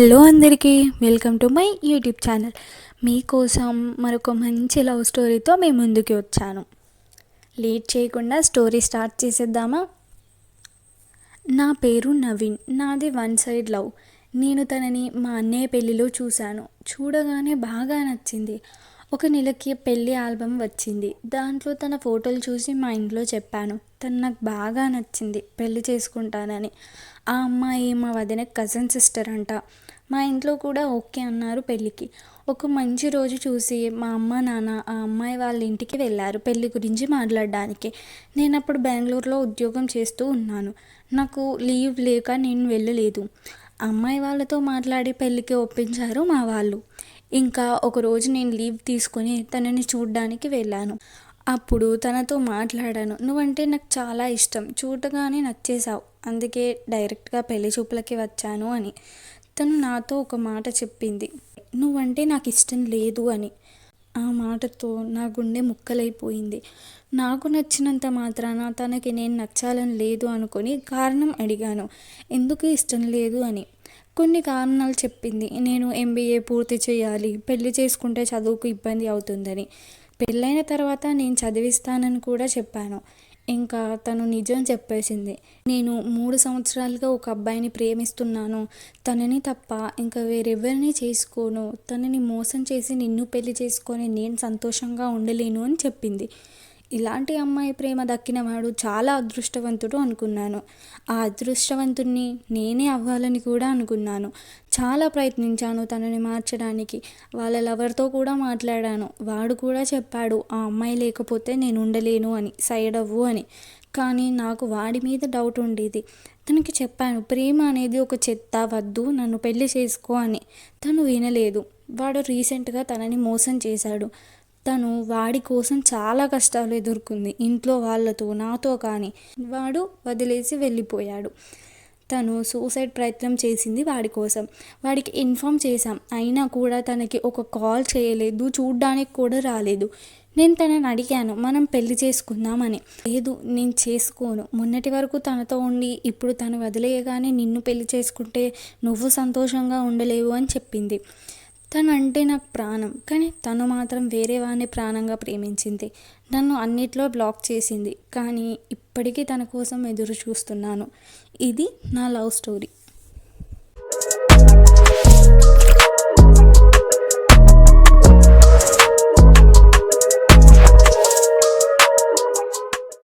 Hello అందరికీ, welcome to my YouTube channel. మీకోసం మరొక మంచి లవ్ స్టోరీతో మీ ముందుకి వచ్చాను. లేట్ చేయకుండా స్టోరీ స్టార్ట్ చేసేద్దామా? నా పేరు నవీన్. నాది వన్ సైడ్ లవ్. నేను తనని మా అన్నయ్య పెళ్ళిలో చూశాను. చూడగానే బాగా నచ్చింది. ఒక నెలకి పెళ్ళి ఆల్బమ్ వచ్చింది. దాంట్లో తన ఫోటోలు చూసి మా ఇంట్లో చెప్పాను. తను నాకు బాగా నచ్చింది, పెళ్ళి చేసుకుంటానని. ఆ అమ్మాయి మా వదిన కజిన్ సిస్టర్ అంట. మా ఇంట్లో కూడా ఓకే అన్నారు పెళ్ళికి. ఒక మంచి రోజు చూసి మా అమ్మ నాన్న ఆ అమ్మాయి వాళ్ళ ఇంటికి వెళ్ళారు పెళ్ళి గురించి మాట్లాడడానికి. నేను అప్పుడు బెంగళూరులో ఉద్యోగం చేస్తూ ఉన్నాను. నాకు లీవ్ లేక నేను వెళ్ళలేదు. అమ్మాయి వాళ్ళతో మాట్లాడి పెళ్ళికి ఒప్పించారు మా వాళ్ళు. ఇంకా ఒకరోజు నేను లీవ్ తీసుకొని తనని చూడ్డానికి వెళ్ళాను. అప్పుడు తనతో మాట్లాడాను. నువ్వంటే నాకు చాలా ఇష్టం, చూడగానే నచ్చేసావు, అందుకే డైరెక్ట్గా పెళ్లి చూపులకి వచ్చాను అని. తను నాతో ఒక మాట చెప్పింది, నువ్వంటే నాకు ఇష్టం లేదు అని. ఆ మాటతో నా గుండె ముక్కలైపోయింది. నాకు నచ్చినంత మాత్రాన తనకి నేను నచ్చాలని లేదు అనుకొని కారణం అడిగాను, ఎందుకు ఇష్టం లేదు అని. కొన్ని కారణాలు చెప్పింది. నేను ఎంబీఏ పూర్తి చేయాలి, పెళ్లి చేసుకుంటే చదువుకు ఇబ్బంది అవుతుందని. పెళ్ళైన తర్వాత నేను చదివిస్తానని కూడా చెప్పాను. ఇంకా తను నిజం చెప్పేసింది. నేను 3 సంవత్సరాలుగా ఒక అబ్బాయిని ప్రేమిస్తున్నాను, తనని తప్ప ఇంకా వేరెవరిని చేసుకోను, తనని మోసం చేసి నిన్ను పెళ్లి చేసుకొని నేను సంతోషంగా ఉండలేను అని చెప్పింది. ఇలాంటి అమ్మాయి ప్రేమ దక్కినవాడు చాలా అదృష్టవంతుడు అనుకున్నాను. ఆ అదృష్టవంతుణ్ణి నేనే అవ్వాలని కూడా అనుకున్నాను. చాలా ప్రయత్నించాను తనని మార్చడానికి. వాళ్ళ లవర్తో కూడా మాట్లాడాను. వాడు కూడా చెప్పాడు, ఆ అమ్మాయి లేకపోతే నేను ఉండలేను అని, సైడ్ అవ్వు అని. కానీ నాకు వాడి మీద డౌట్ ఉండేది. తనకి చెప్పాను, ప్రేమ అనేది ఒక చెత్త, వద్దు, నన్ను పెళ్లి చేసుకో అని. తను వినలేదు. వాడు రీసెంట్గా తనని మోసం చేశాడు. తను వాడి కోసం చాలా కష్టాలు ఎదుర్కొంది, ఇంట్లో వాళ్ళతో, నాతో. కానీ వాడు వదిలేసి వెళ్ళిపోయాడు. తను సూసైడ్ ప్రయత్నం చేసింది వాడి కోసం. వాడికి ఇన్ఫామ్ చేశాం, అయినా కూడా తనకి ఒక కాల్ చేయలేదు, చూడ్డానికి కూడా రాలేదు. నేను తనని అడిగాను, మనం పెళ్లి చేసుకుందామని. లేదు, నేను చేసుకోను, మొన్నటి వరకు తనతో ఉండి ఇప్పుడు తను వదిలేయగానే నిన్ను పెళ్లి చేసుకుంటే నువ్వు సంతోషంగా ఉండలేవు అని చెప్పింది. తను అంటే నాకు ప్రాణం, కానీ తను మాత్రం వేరే వాడిని ప్రాణంగా ప్రేమించింది. నన్ను అన్నిట్లో బ్లాక్ చేసింది. కానీ ఇప్పటికీ తన కోసం ఎదురు చూస్తున్నాను. ఇది నా లవ్ స్టోరీ.